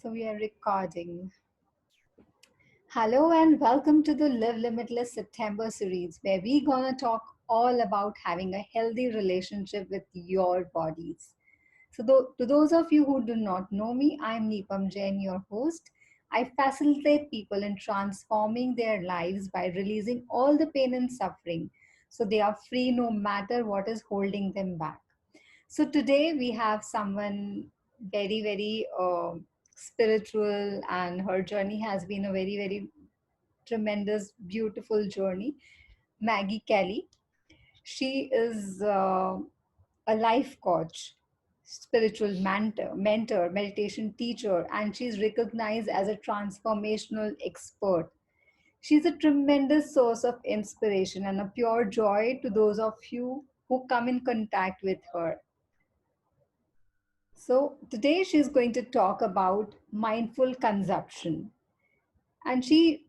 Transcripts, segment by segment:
So we are recording. Hello and welcome to the Live Limitless September series, where we're gonna talk all about having a healthy relationship with your bodies. To those of you who do not know me, I'm Neepam Jain, your host. I facilitate people in transforming their lives by releasing all the pain and suffering so they are free no matter what is holding them back. So today we have someone very spiritual, and her journey has been a very tremendous, beautiful journey. Maggie Kelly. She is a life coach, spiritual mentor, meditation teacher, and she's recognized as a transformational expert. She's a tremendous source of inspiration and a pure joy to those of you who come in contact with her. So, today she's going to talk about mindful consumption. And she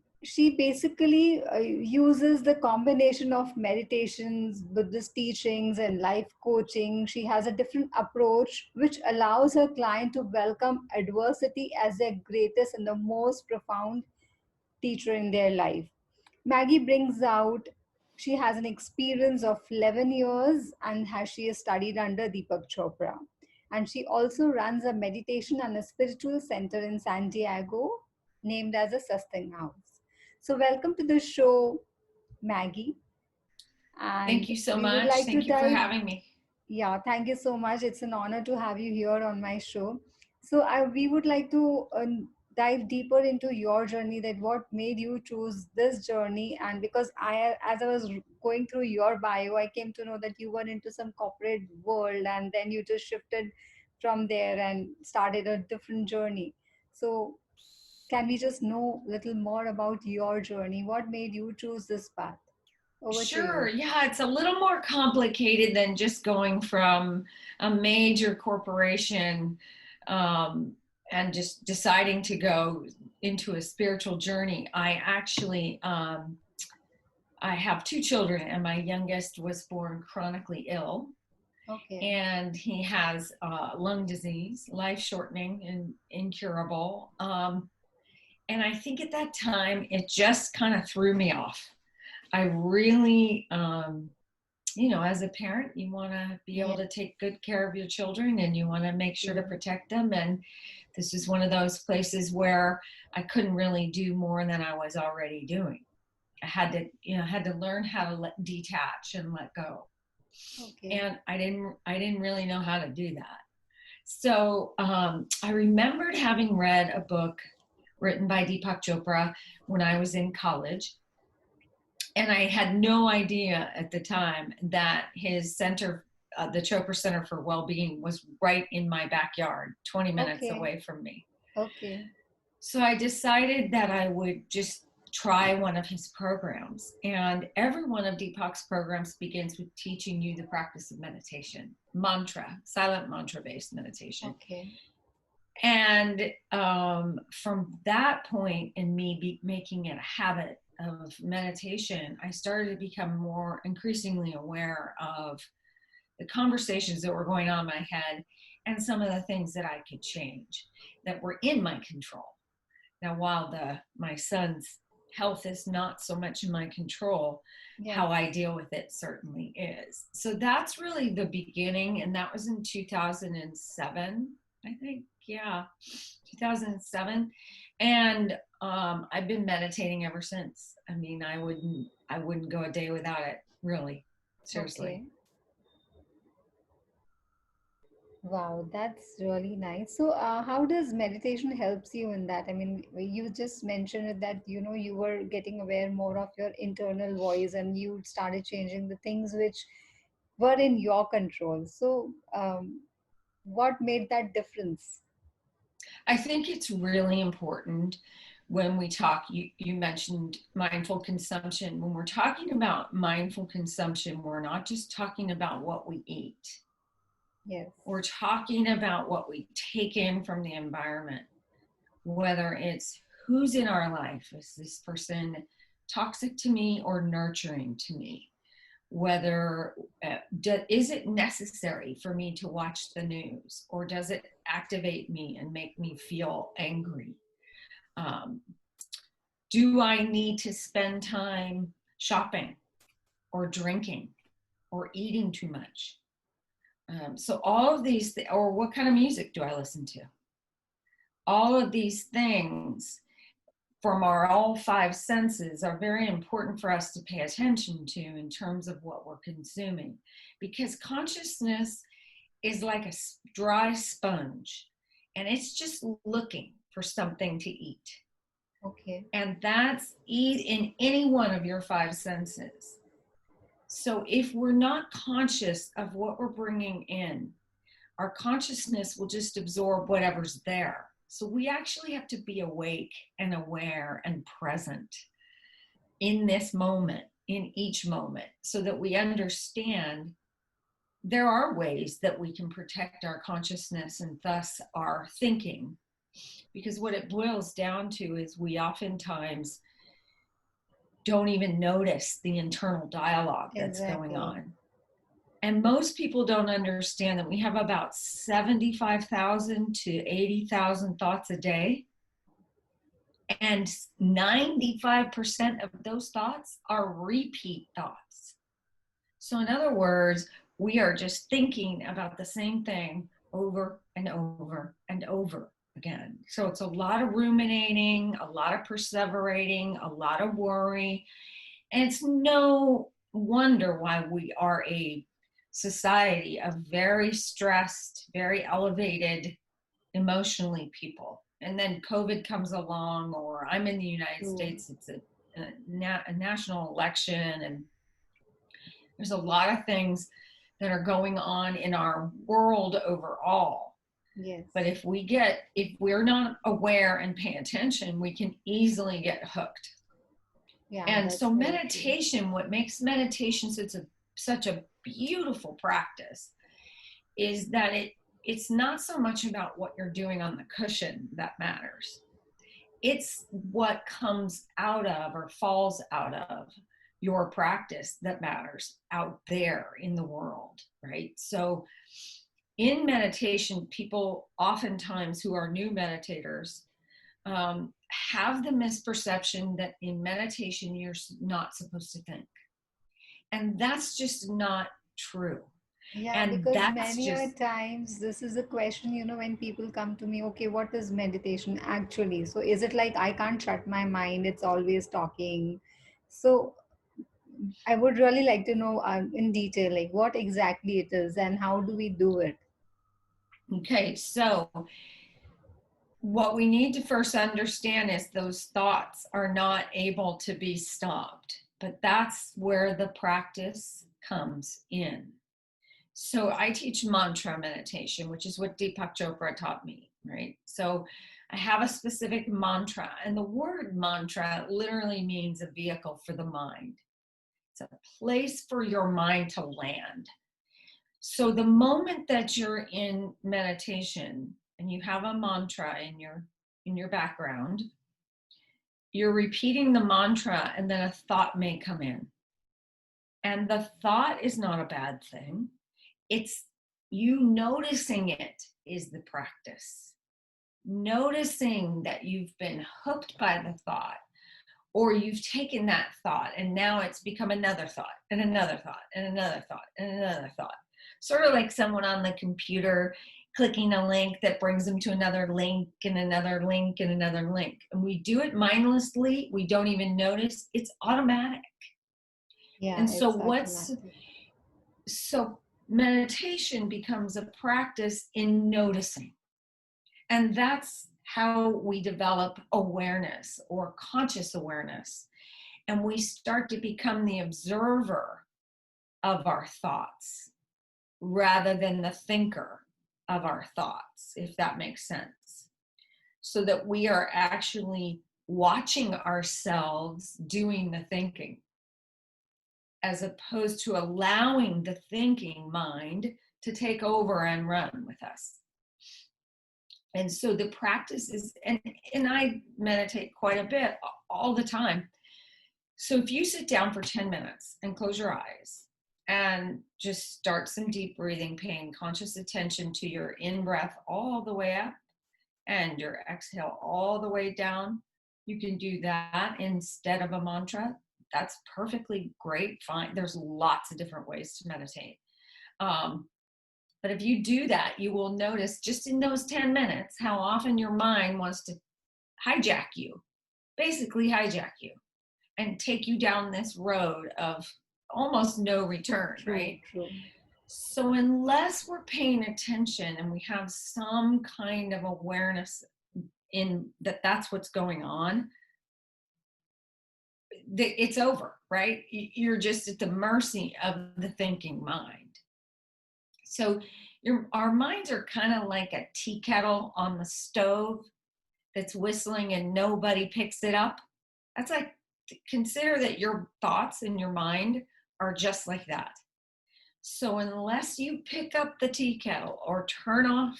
basically uses the combination of meditations, Buddhist teachings, and life coaching. She has a different approach which allows her client to welcome adversity as their greatest and the most profound teacher in their life. Maggie brings out, she has an experience of 11 years and she has studied under Deepak Chopra. And she also runs a meditation and a spiritual center in San Diego named as a Sasting House. So, welcome to the show, Maggie. Thank And you so we would much. like to Thank you for dive. having me. Yeah, thank you so much. It's an honor to have you here on my show. So we would like to dive deeper into your journey, that what made you choose this journey. And because as I was going through your bio, I came to know that you were into some corporate world and then you just shifted from there and started a different journey. So can we just know a little more about your journey? What made you choose this path? Over to Sure. you. Yeah, it's a little more complicated than just going from a major corporation um, and just deciding to go into a spiritual journey. I have two children, and my youngest was born chronically ill, Okay. and he has lung disease, life shortening and incurable. And I think at that time, it just kind of threw me off. I really, as a parent, you want to be able Yeah. to take good care of your children and you want to make sure to protect them. And this is one of those places where I couldn't really do more than I was already doing. I had to learn how to detach and let go. Okay. And I didn't really know how to do that. So I remembered having read a book written by Deepak Chopra when I was in college. And I had no idea at the time that his center, the Chopra Center for Wellbeing, was right in my backyard, 20 minutes Okay. away from me. Okay. So I decided that I would just try one of his programs. And every one of Deepak's programs begins with teaching you the practice of meditation, silent mantra based meditation. Okay. And from that point, in me making it a habit of meditation, I started to become more increasingly aware of the conversations that were going on in my head and some of the things that I could change that were in my control. Now, while my son's health is not so much in my control, Yeah. how I deal with it certainly is. So that's really the beginning, and that was in 2007, I think. Yeah, 2007. And I've been meditating ever since. I mean, I wouldn't go a day without it, really, seriously. Okay. Wow, that's really nice. So, how does meditation helps you in that? I mean, you just mentioned it that you were getting aware more of your internal voice, and you started changing the things which were in your control. So, what made that difference? I think it's really important when we talk, you mentioned mindful consumption. When we're talking about mindful consumption, we're not just talking about what we eat. Yes. We're talking about what we take in from the environment, whether it's who's in our life. Is this person toxic to me or nurturing to me? whether is it necessary for me to watch the news, or does it activate me and make me feel angry? Um, do I need to spend time shopping or drinking or eating too much? So all of these, or what kind of music do I listen to? All of these things from our all five senses are very important for us to pay attention to in terms of what we're consuming, because consciousness is like a dry sponge, and it's just looking for something to eat. Okay. And that's eat in any one of your five senses. So if we're not conscious of what we're bringing in, our consciousness will just absorb whatever's there. So we actually have to be awake and aware and present in this moment, in each moment, so that we understand there are ways that we can protect our consciousness and thus our thinking. Because what it boils down to is we oftentimes don't even notice the internal dialogue that's going Exactly. on. And most people don't understand that we have about 75,000 to 80,000 thoughts a day. And 95% of those thoughts are repeat thoughts. So, in other words, we are just thinking about the same thing over and over and over again. So, it's a lot of ruminating, a lot of perseverating, a lot of worry. And it's no wonder why we are a society of very stressed, very elevated emotionally people. And then COVID comes along, or I'm in the United True. States, it's a national election, and there's a lot of things that are going on in our world overall. Yes. But if we're not aware and pay attention, we can easily get hooked. Yeah, And that's so very true. meditation, what makes meditation such a beautiful practice is that it's not so much about what you're doing on the cushion that matters. It's what comes out of or falls out of your practice that matters out there in the world, right? So in meditation, people oftentimes who are new meditators have the misperception that in meditation you're not supposed to think, and that's just not true. Yeah, And because that's many a just times this is a question, when people come to me, okay, what is meditation actually? So is it like I can't shut my mind, it's always talking? So I would really like to know in detail, like what exactly it is and how do we do it? okay. So what we need to first understand is those thoughts are not able to be stopped, but that's where the practice comes in. So I teach mantra meditation, which is what Deepak Chopra taught me, right? So I have a specific mantra, and the word mantra literally means a vehicle for the mind. It's a place for your mind to land. So the moment that you're in meditation and you have a mantra in your background, you're repeating the mantra, and then a thought may come in. And the thought is not a bad thing. It's you noticing it is the practice. Noticing that you've been hooked by the thought, or you've taken that thought and now it's become another thought and another thought and another thought and another thought. Sort of like someone on the computer clicking a link that brings them to another link and another link and another link. And we do it mindlessly. We don't even notice. It's automatic. Yeah, And so it's automatic. so meditation becomes a practice in noticing. And that's how we develop awareness or conscious awareness. And we start to become the observer of our thoughts rather than the thinker of our thoughts, if that makes sense. So that we are actually watching ourselves doing the thinking, as opposed to allowing the thinking mind to take over and run with us. And so the practice is, and I meditate quite a bit all the time. So if you sit down for 10 minutes and close your eyes and just start some deep breathing, paying conscious attention to your in breath all the way up and your exhale all the way down. You can do that instead of a mantra. That's perfectly great. Fine. There's lots of different ways to meditate. Um, but if you do that, you will notice just in those 10 minutes how often your mind wants to hijack you, basically hijack you, and take you down this road of almost no return, True, right? true. So, unless we're paying attention and we have some kind of awareness in that that's what's going on, it's over, right? You're just at the mercy of the thinking mind. So, our minds are kind of like a tea kettle on the stove that's whistling and nobody picks it up. That's like, consider that your thoughts in your mind are just like that. So unless you pick up the tea kettle or turn off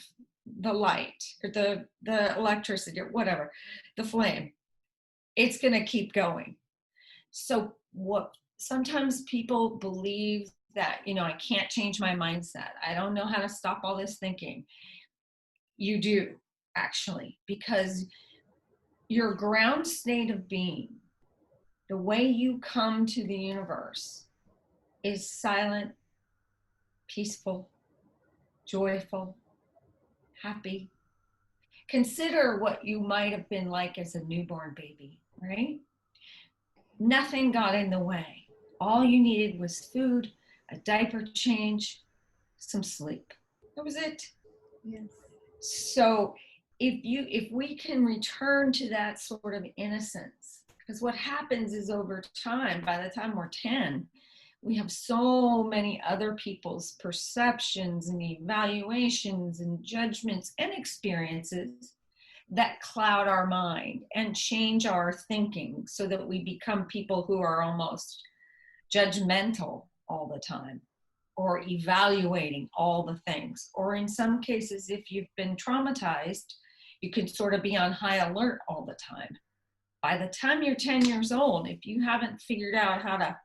the light or the electricity or whatever, the flame, it's going to keep going. So what sometimes people believe that, I can't change my mindset. I don't know how to stop all this thinking. You do, actually, because your ground state of being, the way you come to the universe, is silent, peaceful, joyful, happy. Consider what you might have been like as a newborn baby, right? Nothing got in the way. All you needed was food, a diaper change, some sleep. That was it. Yes. So if we can return to that sort of innocence, because what happens is over time, by the time we're 10, we have so many other people's perceptions and evaluations and judgments and experiences that cloud our mind and change our thinking so that we become people who are almost judgmental all the time or evaluating all the things. Or in some cases, if you've been traumatized, you can sort of be on high alert all the time. By the time you're 10 years old, if you haven't figured out how to,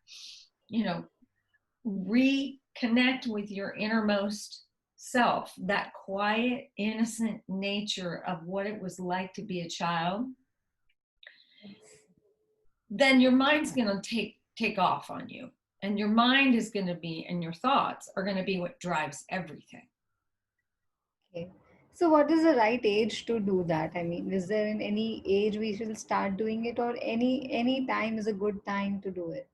you know, reconnect with your innermost self, that quiet, innocent nature of what it was like to be a child, then your mind's going to take off on you, and your mind is going to be, and your thoughts are going to be what drives everything. Okay. So, what is the right age to do that? I mean, is there in any age we should start doing it, or any time is a good time to do it?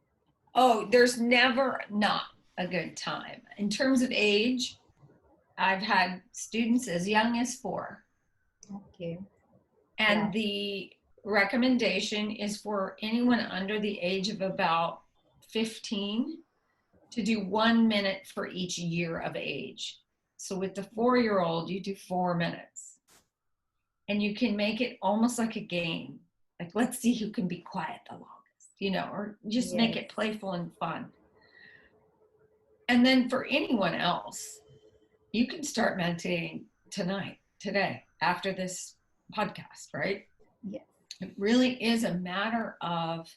Oh, there's never not a good time. In terms of age, I've had students as young as 4. Okay. And Wow. the recommendation is for anyone under the age of about 15 to do 1 minute for each year of age. So with the 4-year-old, you do 4 minutes. And you can make it almost like a game. Like, let's see who can be quiet the longest, or just make Yes. it playful and fun. And then for anyone else, you can start meditating tonight, today, after this podcast, right? Yes. It really is a matter of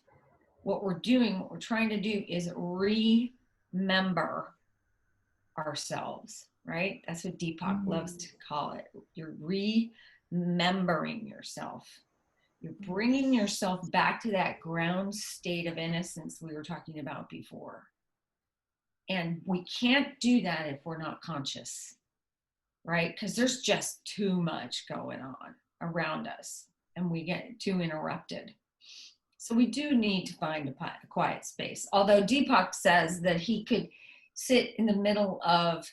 what we're doing. What we're trying to do is remember ourselves, right? That's what Deepak loves Mm. to call it. You're remembering yourself. You're bringing Yes. yourself back to that ground state of innocence we were talking about before. And we can't do that if we're not conscious, right? Because there's just too much going on around us and we get too interrupted. So we do need to find a quiet space. Although Deepak says that he could sit in the middle of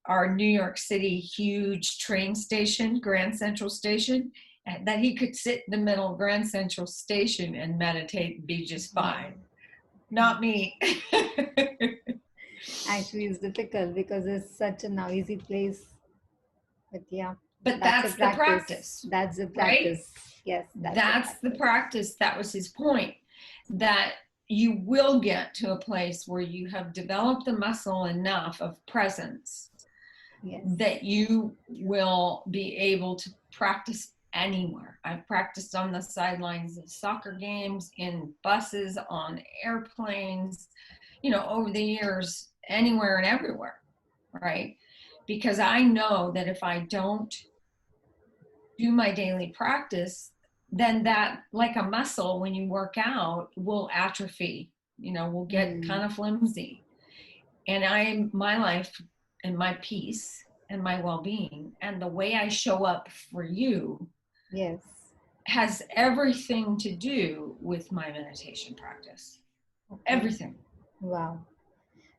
our New York City huge train station, Grand Central Station, and that he could sit in the middle of Grand Central Station and meditate and be just Wow. fine. Not me. Actually, it's difficult because it's such a noisy place. But yeah, But that's a that's the practice. practice, That's a right? practice. Yes, that's a That's the practice. practice. That was his point, that you will get to a place where you have developed the muscle enough of presence Yes. that you will be able to practice anywhere. I've practiced on the sidelines of soccer games, in buses, on airplanes, over the years. anywhere and everywhere, right? Because I know that if I don't do my daily practice, then that, like a muscle, when you work out, will atrophy, will get kind Hmm. of flimsy. And my life and my peace and my well-being and the way I show up for you Yes. has everything to do with my meditation practice. Okay. Everything. Wow.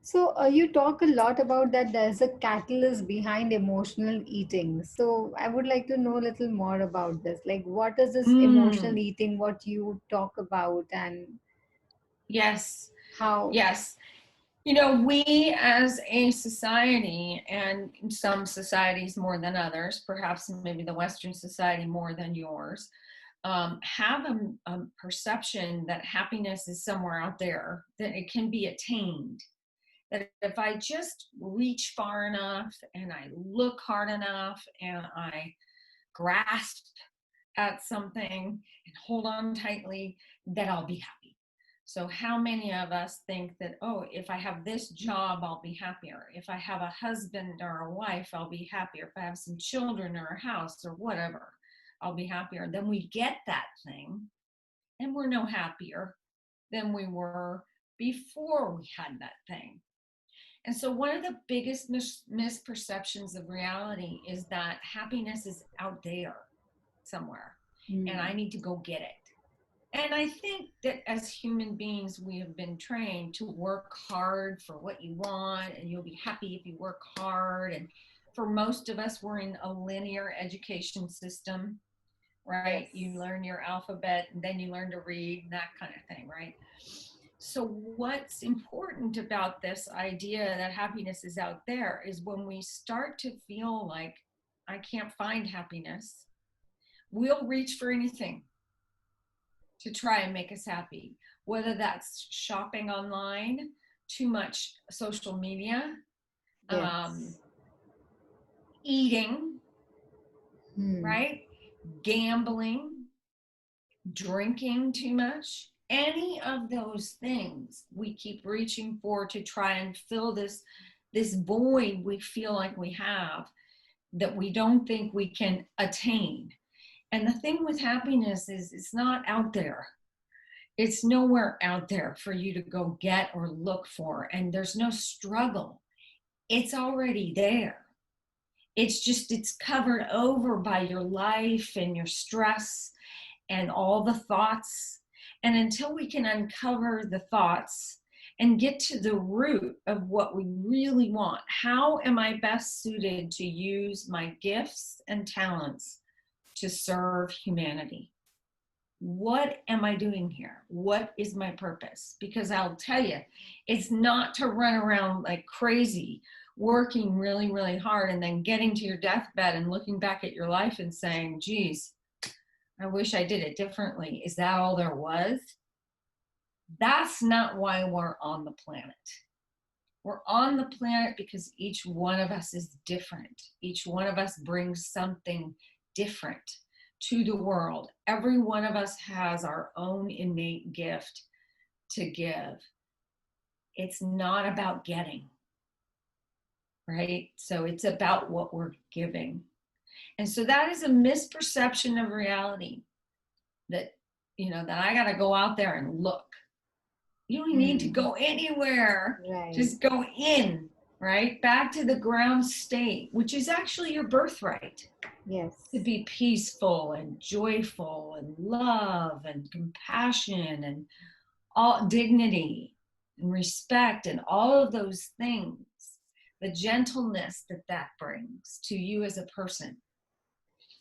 So you talk a lot about that there's a catalyst behind emotional eating. So I would like to know a little more about this. Like, what is this emotional Mm, eating? What you talk about, and yes, how? yes. We as a society, and some societies more than others, perhaps maybe the Western society more than yours, have a perception that happiness is somewhere out there, that it can be attained. That if I just reach far enough and I look hard enough and I grasp at something and hold on tightly, that I'll be happy. So, how many of us think that, oh, if I have this job, I'll be happier. If I have a husband or a wife, I'll be happier. If I have some children or a house or whatever, I'll be happier. Then we get that thing and we're no happier than we were before we had that thing. And so, one of the biggest misperceptions of reality is that happiness is out there somewhere and I Hmm. need to go get it. And I think that as human beings, we have been trained to work hard for what you want, and you'll be happy if you work hard. And for most of us, we're in a linear education system, right? You Yes. learn your alphabet, and then you learn to read, and that kind of thing, right? So, what's important about this idea that happiness is out there is when we start to feel like I can't find happiness, we'll reach for anything to try and make us happy, whether that's shopping online, too much social media, um, Yes. eating, Hmm. right? Gambling, drinking too much. Any of those things we keep reaching for to try and fill this void we feel like we have that we don't think we can attain. And the thing with happiness is it's not out there. It's nowhere out there for you to go get or look for, and there's no struggle. It's already there. It's covered over by your life and your stress and all the thoughts. And until we can uncover the thoughts and get to the root of what we really want, how am I best suited to use my gifts and talents to serve humanity? What am I doing here? What is my purpose? Because I'll tell you, it's not to run around like crazy, working really, really hard, and then getting to your deathbed and looking back at your life and saying, geez, I wish I did it differently. Is that all there was? That's not why we're on the planet. We're on the planet because each one of us is different. Each one of us brings something different to the world. Every one of us has our own innate gift to give. It's not about getting, right? So it's about what we're giving. And so that is a misperception of reality that, that I got to go out there and look. You don't need to Hmm. go anywhere. Right. Just go in, right? Back to the ground state, which is actually your birthright, to Yes. be peaceful and joyful and love and compassion and all dignity and respect and all of those things, the gentleness that that brings to you as a person.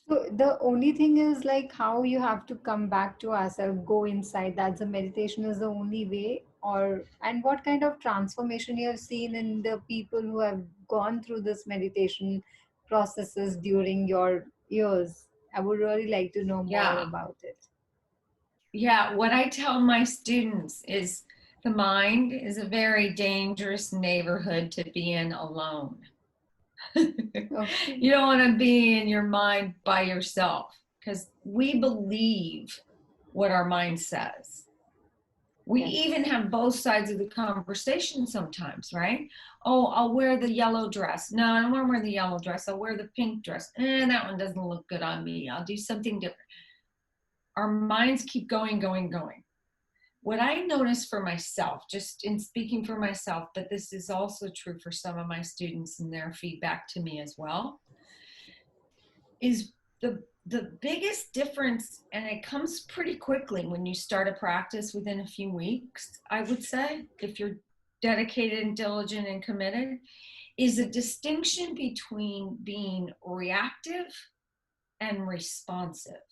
So the only thing is like how you have to come back to ourselves, go inside. That's the meditation is the only way. Or and what kind of transformation you have seen in the people who have gone through this meditation processes during your years. I would really like to know more Yeah. about it. Yeah. What I tell my students is the mind is a very dangerous neighborhood to be in alone. Okay. You don't want to be in your mind by yourself because we believe what our mind says. We Yes. even have both sides of the conversation sometimes, right? Oh, I'll wear the yellow dress. No, I don't want to wear the yellow dress. I'll wear the pink dress. That one doesn't look good on me. I'll do something different. Our minds keep going, going, going. What I notice for myself, just in speaking for myself, but this is also true for some of my students and their feedback to me as well, is the biggest difference, and it comes pretty quickly when you start a practice within a few weeks, I would say, if you're dedicated and diligent and committed, is a distinction between being reactive and responsive.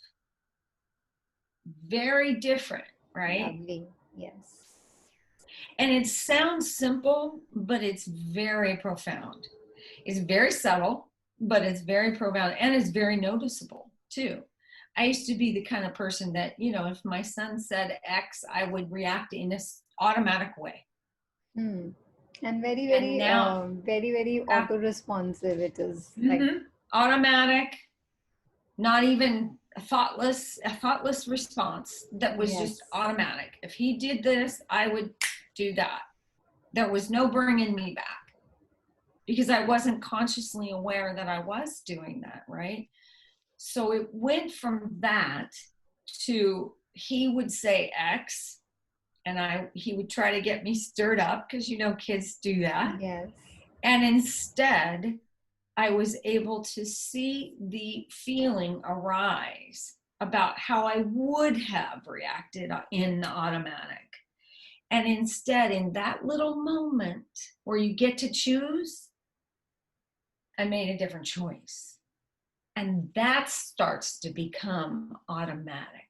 Very different, right? Lovely. Yes. And it sounds simple, but it's very profound. It's very subtle, but it's very profound and it's very noticeable too. I used to be the kind of person that, if my son said X, I would react in this automatic way. Hmm. And very, And very, now, very, very auto-responsive it is. Like, automatic, not even a thoughtless response that was just yes. automatic. If he did this, I would do that. There was no bringing me back because I wasn't consciously aware that I was doing that, right? So it went from that to he would say X and he would try to get me stirred up because kids do that. Yes. And instead, I was able to see the feeling arise about how I would have reacted in the automatic. And instead, in that little moment where you get to choose, I made a different choice. And that starts to become automatic,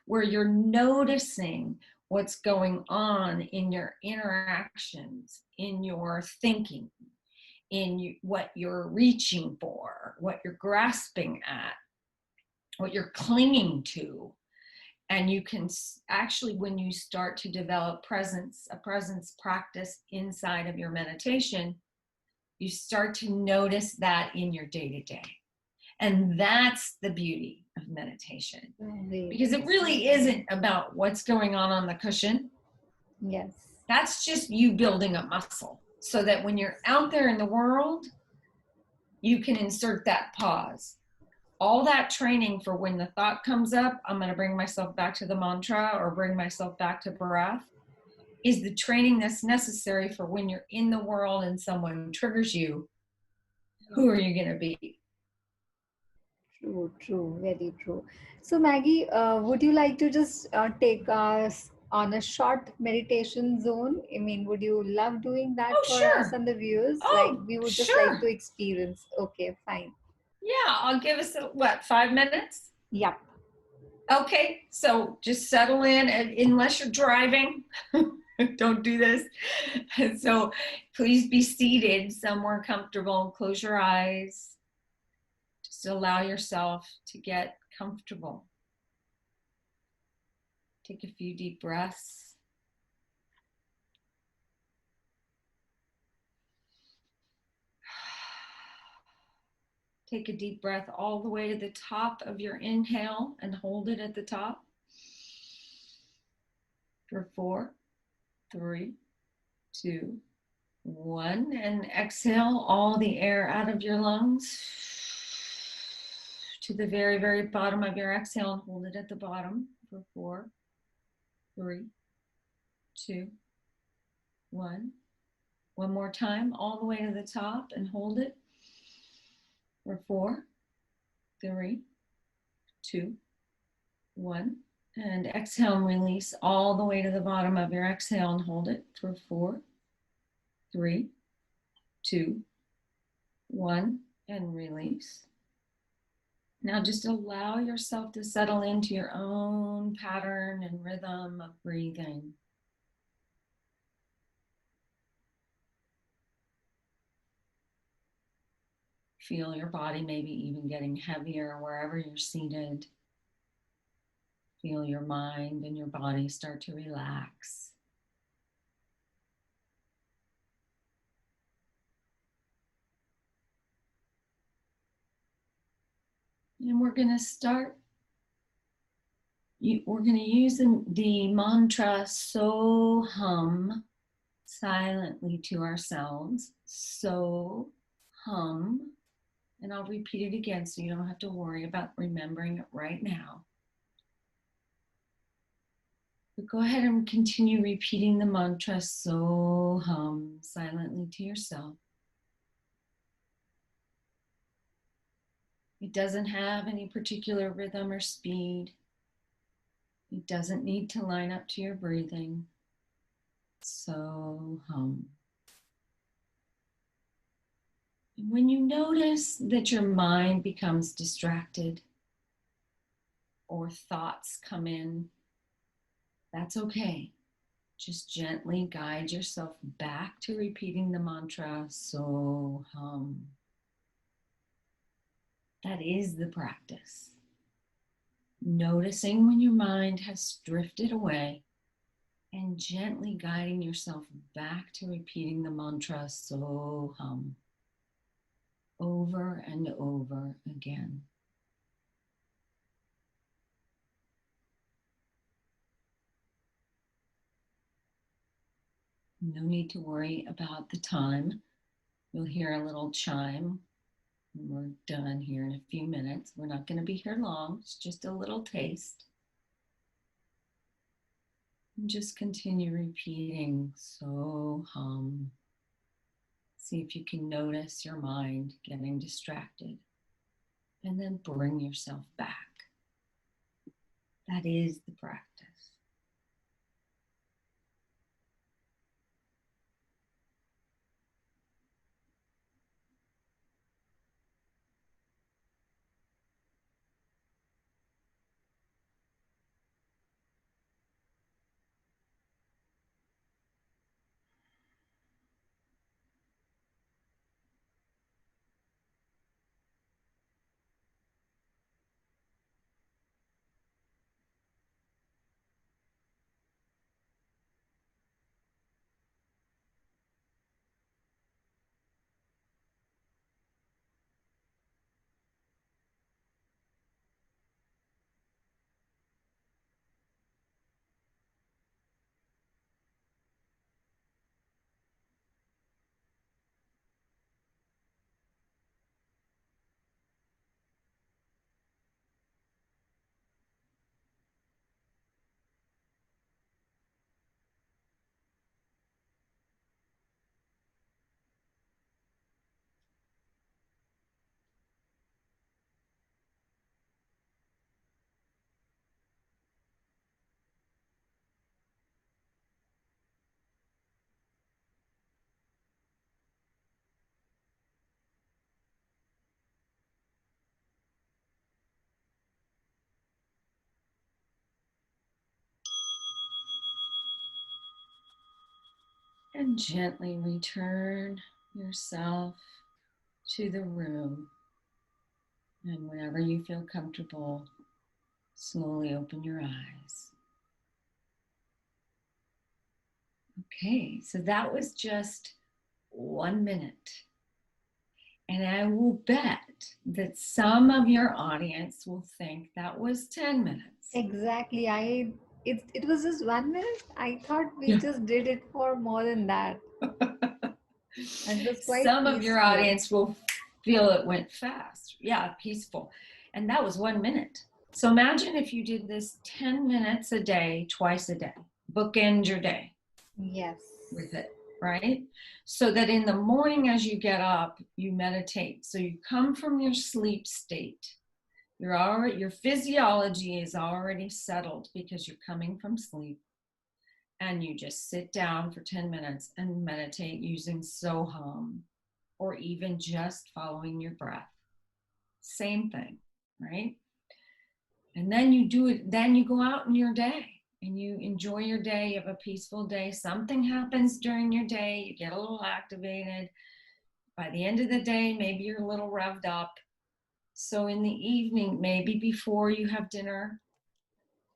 where you're noticing what's going on in your interactions, in your thinking, in what you're reaching for, what you're grasping at, what you're clinging to. And you can actually, when you start to develop a presence practice inside of your meditation, you start to notice that in your day to day. And that's the beauty of meditation, Lovely. because it really isn't about what's going on the cushion. Yes. That's just you building a muscle so that when you're out there in the world, you can insert that pause. All that training for when the thought comes up, I'm going to bring myself back to the mantra or bring myself back to breath, is the training that's necessary for when you're in the world and someone triggers you. Who are you going to be? True, true, very true. So, Maggie, would you like to just take us on a short meditation zone? I mean, would you love doing that Oh, for us sure. and the viewers? Like, Oh, we would just like sure. to experience. Okay, fine. Yeah, I'll give us, 5 minutes? Yep. Okay, so just settle in, and unless you're driving, don't do this. So please be seated somewhere comfortable. Close your eyes. Just allow yourself to get comfortable. Take a few deep breaths. Take a deep breath all the way to the top of your inhale and hold it at the top for 4, 3, 2, 1. And exhale all the air out of your lungs to the very, very bottom of your exhale and hold it at the bottom for 4, 3, 2, 1. One more time, all the way to the top and hold it for 4, 3, 2, 1. And exhale and release all the way to the bottom of your exhale and hold it for 4, 3, 2, 1. And release. Now just allow yourself to settle into your own pattern and rhythm of breathing. Feel your body maybe even getting heavier wherever you're seated. Feel your mind and your body start to relax. And we're going to start we're going to use the mantra so hum silently to ourselves. So hum. And I'll repeat it again so you don't have to worry about remembering it right now. But go ahead and continue repeating the mantra so hum silently to yourself. It doesn't have any particular rhythm or speed. It doesn't need to line up to your breathing. So hum. And when you notice that your mind becomes distracted or thoughts come in, that's okay. Just gently guide yourself back to repeating the mantra, so hum. That is the practice. Noticing when your mind has drifted away and gently guiding yourself back to repeating the mantra, so hum, over and over again. No need to worry about the time. You'll hear a little chime when we're done here in a few minutes. We're not going to be here long. It's just a little taste. And just continue repeating, so hum. See if you can notice your mind getting distracted. And then bring yourself back. That is the practice. And gently return yourself to the room. And whenever you feel comfortable, slowly open your eyes. Okay, so that was just 1 minute. And I will bet that some of your audience will think that was 10 minutes. Exactly. It was just 1 minute. I thought we Yeah. just did it for more than that. And it was quite Some of your peaceful. audience will feel it went fast. Yeah, peaceful. And that was 1 minute. So imagine if you did this 10 minutes a day, twice a day. Bookend your day Yes. with it, right? So that in the morning as you get up, you meditate. So you come from your sleep state. Your physiology is already settled because you're coming from sleep. And you just sit down for 10 minutes and meditate using Soham or even just following your breath. Same thing, right? And then you do it, then you go out in your day and you enjoy your day. You have a peaceful day. Something happens during your day, you get a little activated. By the end of the day, maybe you're a little revved up. So in the evening, maybe before you have dinner,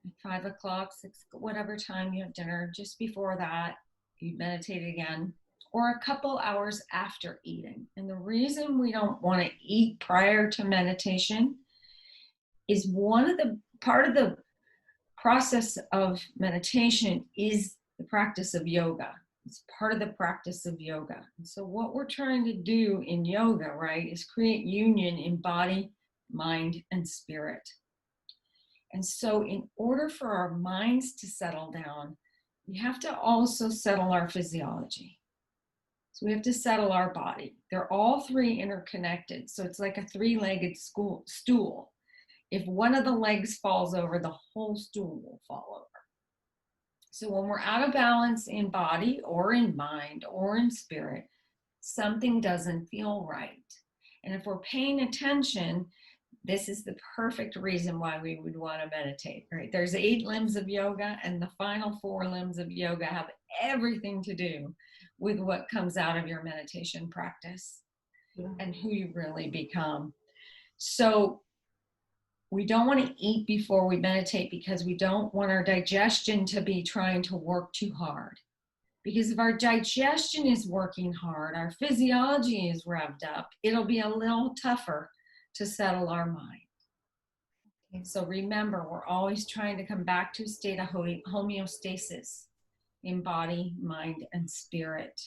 at 5 o'clock, 6, whatever time you have dinner, just before that, you meditate again, or a couple hours after eating. And the reason we don't want to eat prior to meditation is part of the process of meditation is the practice of yoga. It's part of the practice of yoga. And so, what we're trying to do in yoga, right, is create union in body, mind, and spirit. And so, in order for our minds to settle down, we have to also settle our physiology. So, we have to settle our body. They're all three interconnected. So, it's like a three-legged stool. If one of the legs falls over, the whole stool will fall over. So when we're out of balance in body or in mind or in spirit, something doesn't feel right. And if we're paying attention, this is the perfect reason why we would want to meditate, right? There's 8 limbs of yoga, and the final 4 limbs of yoga have everything to do with what comes out of your meditation practice and who you really become. So we don't want to eat before we meditate because we don't want our digestion to be trying to work too hard. Because if our digestion is working hard, our physiology is revved up, it'll be a little tougher to settle our mind. Okay. So remember, we're always trying to come back to a state of homeostasis in body, mind, and spirit.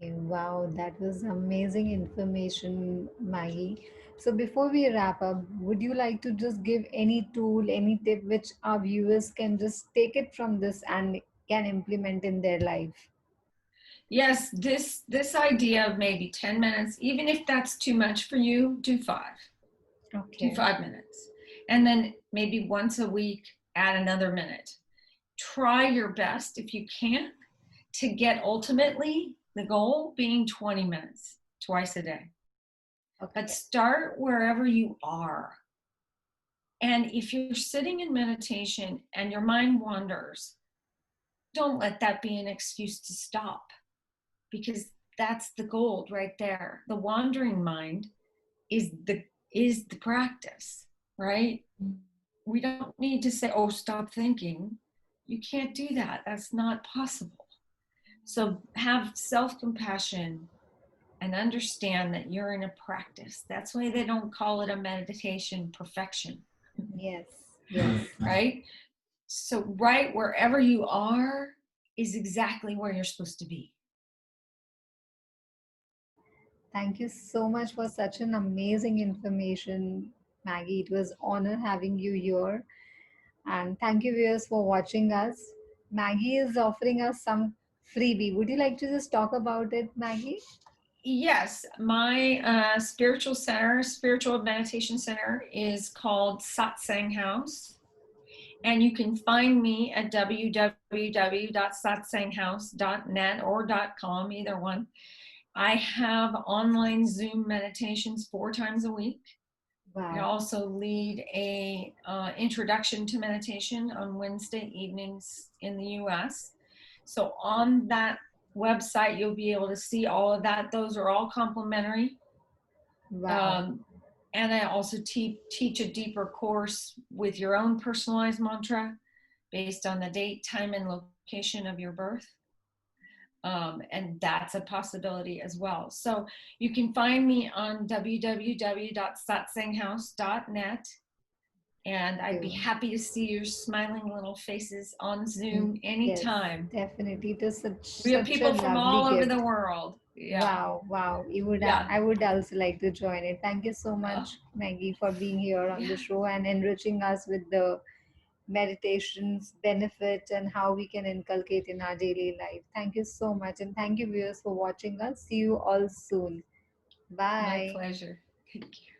Okay, wow, that was amazing information, Maggie. So before we wrap up, would you like to just give any tool, any tip which our viewers can just take it from this and can implement in their life? Yes, this idea of maybe 10 minutes, even if that's too much for you, do Okay. 5 minutes. And then maybe once a week, add another minute. Try your best if you can to get ultimately the goal being 20 minutes twice a day. But Okay. start wherever you are. And if you're sitting in meditation and your mind wanders, don't let that be an excuse to stop, because that's the gold right there. The wandering mind is the practice, right? We don't need to say, oh, stop thinking. You can't do that. That's not possible. So have self-compassion and understand that you're in a practice. That's why they don't call it a meditation perfection, Yes. Yes. right? So right wherever you are is exactly where you're supposed to be. Thank you so much for such an amazing information, Maggie. It was honor having you here. And thank you viewers for watching us. Maggie is offering us some freebie. Would you like to just talk about it, Maggie? Yes, my spiritual meditation center is called Satsang House. And you can find me at www.satsanghouse.net or .com, either one. I have online Zoom meditations 4 times a week. I Wow. also lead a introduction to meditation on Wednesday evenings in the U.S. So on that website, you'll be able to see all of that. Those are all complimentary. Wow. Um, and I also teach a deeper course with your own personalized mantra based on the date, time, and location of your birth. And that's a possibility as well. So you can find me on www.satsanghouse.net. And I'd be You. happy to see your smiling little faces on Mm, Zoom yes, anytime. definitely. It is We have such a people from lovely all over gift. the world. Yeah. Wow, wow. You would Yeah. I would also like to join it. Thank you so Uh, much, Maggie, for being here on the yeah. show and enriching us with the meditation's benefit and how we can inculcate in our daily life. Thank you so much. And thank you, viewers, for watching us. See you all soon. My Bye. pleasure. Thank you.